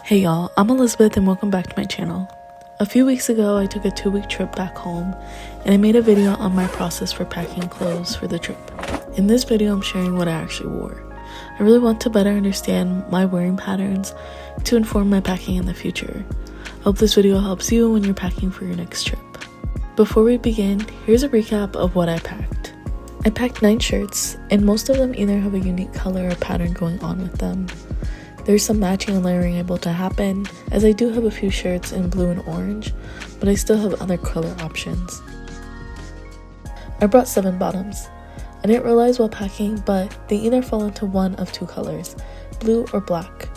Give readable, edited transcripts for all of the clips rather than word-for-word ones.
Hey y'all, I'm Elizabeth and welcome back to my channel. A few weeks ago, I took a 2-week trip back home and I made a video on my process for packing clothes for the trip. In this video, I'm sharing what I actually wore. I really want to better understand my wearing patterns to inform my packing in the future. I hope this video helps you when you're packing for your next trip. Before we begin, here's a recap of what I packed. I packed 9 shirts, and most of them either have a unique color or pattern going on with them. There's some matching and layering able to happen, as I do have a few shirts in blue and orange, but I still have other color options. I brought 7 bottoms. I didn't realize while packing, but they either fall into one of 2 colors, blue or black.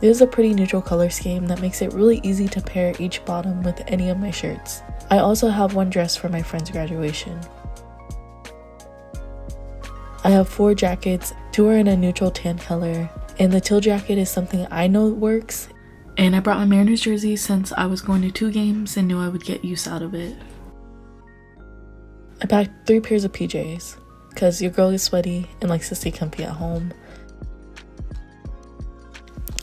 It is a pretty neutral color scheme that makes it really easy to pair each bottom with any of my shirts. I also have 1 dress for my friend's graduation. I have 4 jackets, 2 are in a neutral tan color, and the teal jacket is something I know works. And I brought my Mariners jersey since I was going to 2 games and knew I would get use out of it. I packed 3 pairs of PJs, because your girl is sweaty and likes to stay comfy at home.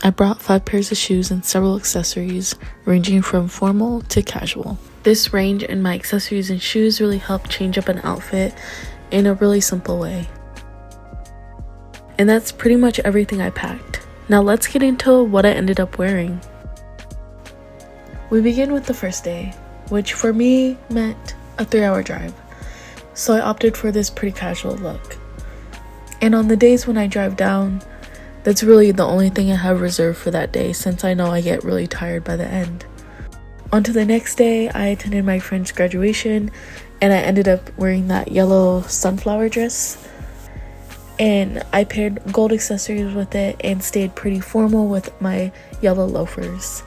I brought 5 pairs of shoes and several accessories, ranging from formal to casual. This range in my accessories and shoes really helped change up an outfit in a really simple way. And that's pretty much everything I packed. Now let's get into what I ended up wearing. We begin with the first day, which for me meant a 3-hour drive. So I opted for this pretty casual look. And on the days when I drive down, that's really the only thing I have reserved for that day, since I know I get really tired by the end. On to the next day, I attended my friend's graduation and I ended up wearing that yellow sunflower dress. And I paired gold accessories with it and stayed pretty formal with my yellow loafers.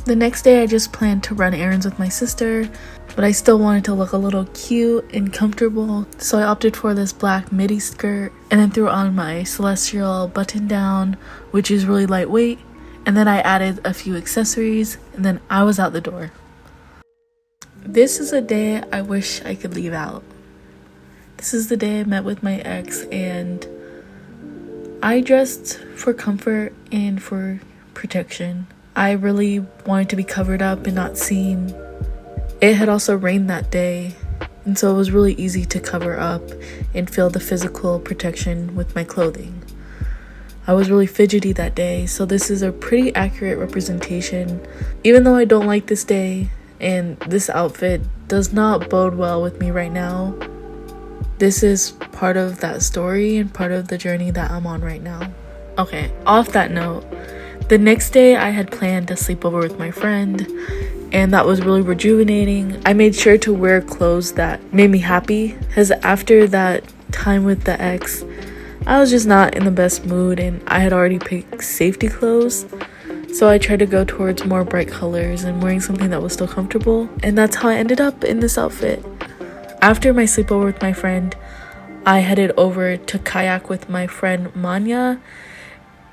The next day I just planned to run errands with my sister, but I still wanted to look a little cute and comfortable, so I opted for this black midi skirt and then threw on my celestial button down, which is really lightweight, and then I added a few accessories and then I was out the door. This is a day I wish I could leave out. This is the day I met with my ex, and I dressed for comfort and for protection. I really wanted to be covered up and not seen. It had also rained that day, and so it was really easy to cover up and feel the physical protection with my clothing. I was really fidgety that day, so this is a pretty accurate representation. Even though I don't like this day, and this outfit does not bode well with me right now, this is part of that story and part of the journey that I'm on right now. Okay, off that note, the next day I had planned to sleep over with my friend, and that was really rejuvenating. I made sure to wear clothes that made me happy, because after that time with the ex, I was just not in the best mood and I had already picked safety clothes. So I tried to go towards more bright colors and wearing something that was still comfortable, and that's how I ended up in this outfit. After my sleepover with my friend, I headed over to kayak with my friend Manya.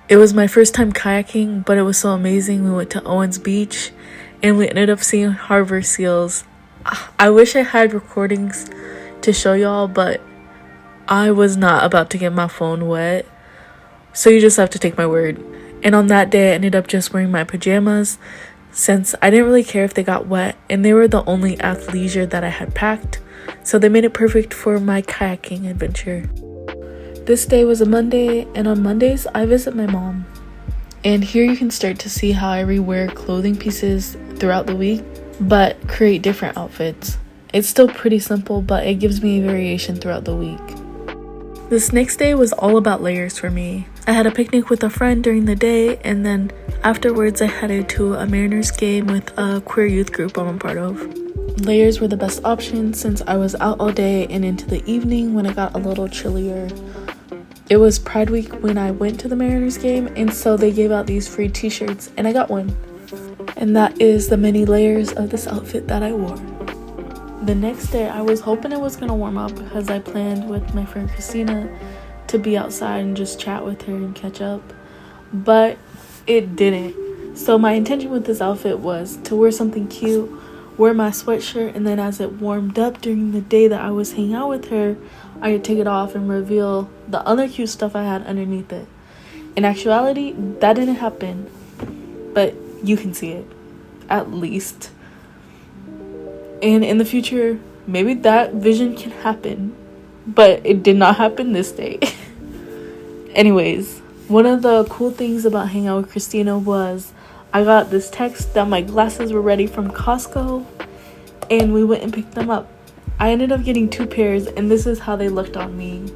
It was my first time kayaking, but it was so amazing. We went to Owens Beach and we ended up seeing harbor seals. I wish I had recordings to show y'all, but I was not about to get my phone wet, so you just have to take my word. And on that day I ended up just wearing my pajamas, since I didn't really care if they got wet, and they were the only athleisure that I had packed, so they made it perfect for my kayaking adventure. This day was a Monday, and on Mondays I visit my mom. And here you can start to see how I rewear clothing pieces throughout the week, but create different outfits. It's still pretty simple, but it gives me variation throughout the week. This next day was all about layers for me. I had a picnic with a friend during the day, and then afterwards I headed to a Mariners game with a queer youth group I'm a part of. Layers were the best option since I was out all day and into the evening when it got a little chillier. It was Pride Week when I went to the Mariners game, and so they gave out these free t-shirts and I got one. And that is the many layers of this outfit that I wore. The next day I was hoping it was gonna warm up because I planned with my friend Christina to be outside and just chat with her and catch up, but it didn't. So my intention with this outfit was to wear something cute, wear my sweatshirt, and then as it warmed up during the day that I was hanging out with her, I could take it off and reveal the other cute stuff I had underneath it. In actuality, that didn't happen, but you can see it, at least. And in the future, maybe that vision can happen, but it did not happen this day. Anyways, one of the cool things about hanging out with Christina was I got this text that my glasses were ready from Costco, and we went and picked them up. I ended up getting 2 pairs, and this is how they looked on me.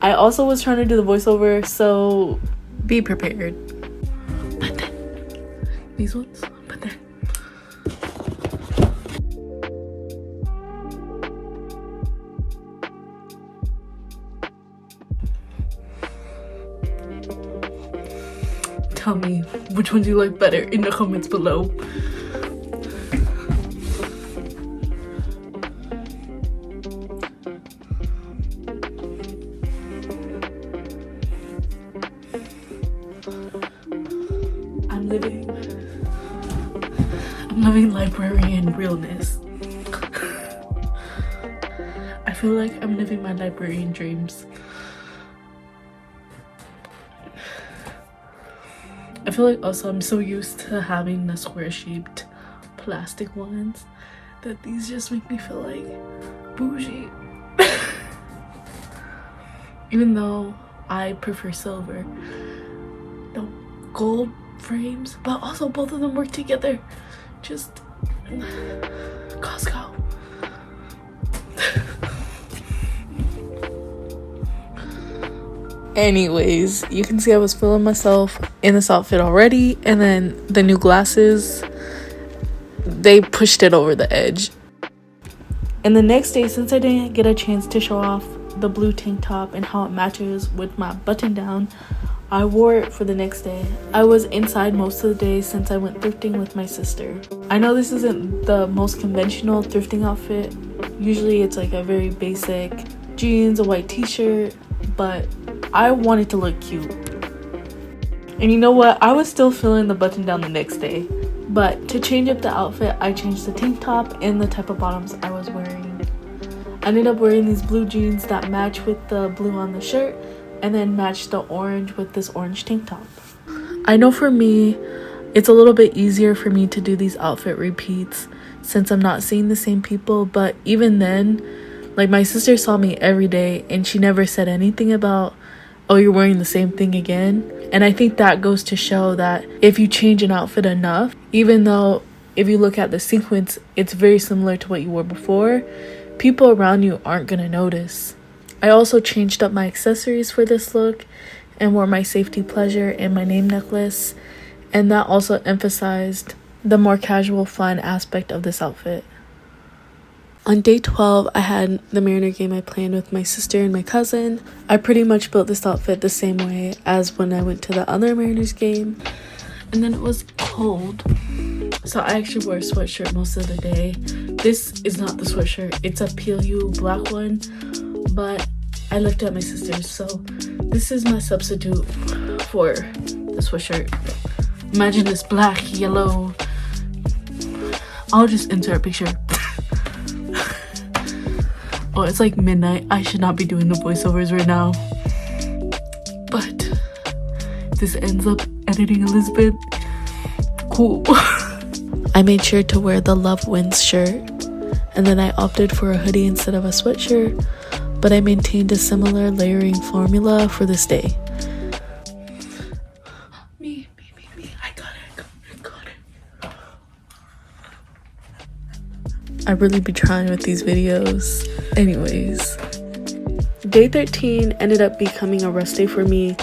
I also was trying to do the voiceover, so be prepared. But then, these ones, but then. Tell me which ones you like better in the comments below. I'm living librarian realness. I feel like I'm living my librarian dreams. I feel like also I'm so used to having the square shaped plastic ones that these just make me feel like bougie. Even though I prefer silver. The gold frames, but also both of them work together. Just Costco. Anyways, you can see I was feeling myself in this outfit already, and then the new glasses, they pushed it over the edge. And the next day, since I didn't get a chance to show off the blue tank top and how it matches with my button down, I wore it for the next day. I was inside most of the day since I went thrifting with my sister. I know this isn't the most conventional thrifting outfit. Usually it's like a very basic jeans, a white t-shirt, but I wanted to look cute. And you know what? I was still feeling the button down the next day. But to change up the outfit, I changed the tank top and the type of bottoms I was wearing. I ended up wearing these blue jeans that match with the blue on the shirt, and then match the orange with this orange tank top. I know for me, it's a little bit easier for me to do these outfit repeats since I'm not seeing the same people, but even then, like my sister saw me every day and she never said anything about, oh, you're wearing the same thing again. And I think that goes to show that if you change an outfit enough, even though if you look at the sequence, it's very similar to what you wore before, people around you aren't gonna notice. I also changed up my accessories for this look and wore my safety pleasure and my name necklace, and that also emphasized the more casual fun aspect of this outfit. On day 12, I had the Mariner game I planned with my sister and my cousin. I pretty much built this outfit the same way as when I went to the other Mariners game. And then it was cold, so I actually wore a sweatshirt most of the day. This is not the sweatshirt, it's a PLU black one, but I looked at my sister's, so this is my substitute for the sweatshirt. Imagine this black, yellow. I'll just insert a picture. Oh, it's like midnight. I should not be doing the voiceovers right now. But if this ends up editing Elizabeth, cool. I made sure to wear the Love Wins shirt, and then I opted for a hoodie instead of a sweatshirt, but I maintained a similar layering formula for this day. Me. I got it. I really be trying with these videos. Anyways, day 13 ended up becoming a rest day for me.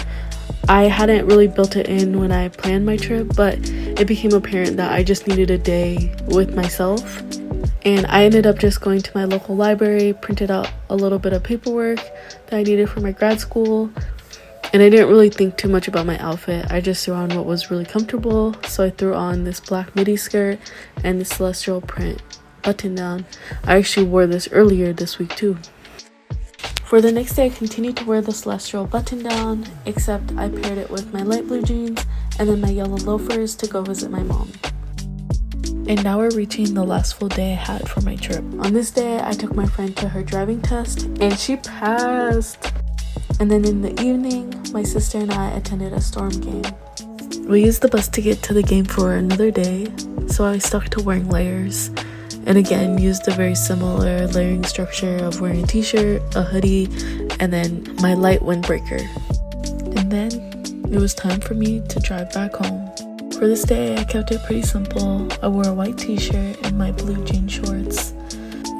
I hadn't really built it in when I planned my trip, but it became apparent that I just needed a day with myself. And I ended up just going to my local library, printed out a little bit of paperwork that I needed for my grad school. And I didn't really think too much about my outfit. I just threw on what was really comfortable. So I threw on this black midi skirt and this celestial print button down. I actually wore this earlier this week too. For the next day, I continued to wear the celestial button down, except I paired it with my light blue jeans and then my yellow loafers to go visit my mom. And now we're reaching the last full day I had for my trip. On this day, I took my friend to her driving test and she passed. And then in the evening, my sister and I attended a storm game. We used the bus to get to the game for another day, so I stuck to wearing layers. And again, used a very similar layering structure of wearing a t-shirt, a hoodie, and then my light windbreaker. And then it was time for me to drive back home. For this day, I kept it pretty simple. I wore a white t-shirt and my blue jean shorts.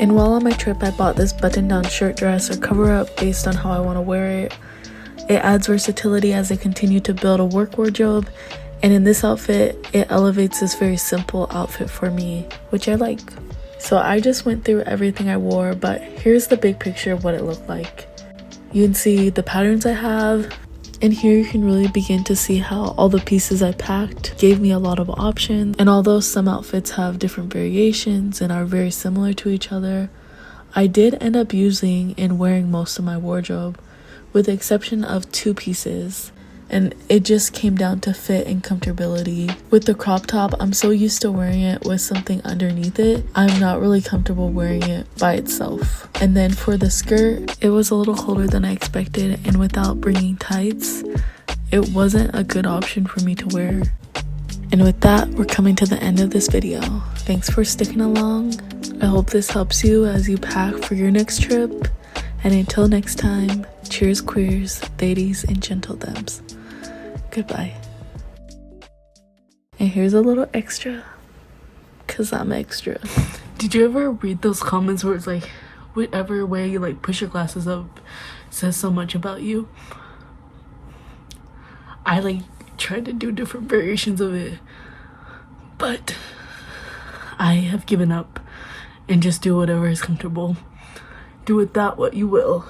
And while on my trip, I bought this button-down shirt dress or cover-up based on how I want to wear it. It adds versatility as I continue to build a work wardrobe, and in this outfit, it elevates this very simple outfit for me, which I like. So I just went through everything I wore, but here's the big picture of what it looked like. You can see the patterns I have, and here you can really begin to see how all the pieces I packed gave me a lot of options. And although some outfits have different variations and are very similar to each other, I did end up using and wearing most of my wardrobe, with the exception of 2 pieces, and it just came down to fit and comfortability. With the crop top, I'm so used to wearing it with something underneath it, I'm not really comfortable wearing it by itself. And then for the skirt, it was a little colder than I expected, and without bringing tights, it wasn't a good option for me to wear. And with that, we're coming to the end of this video. Thanks for sticking along. I hope this helps you as you pack for your next trip. And until next time, cheers queers, ladies, and gentle thems. Goodbye. And here's a little extra, cause I'm extra. Did you ever read those comments where it's like, whatever way you like push your glasses up says so much about you? I like tried to do different variations of it, but I have given up and just do whatever is comfortable. Do with that what you will.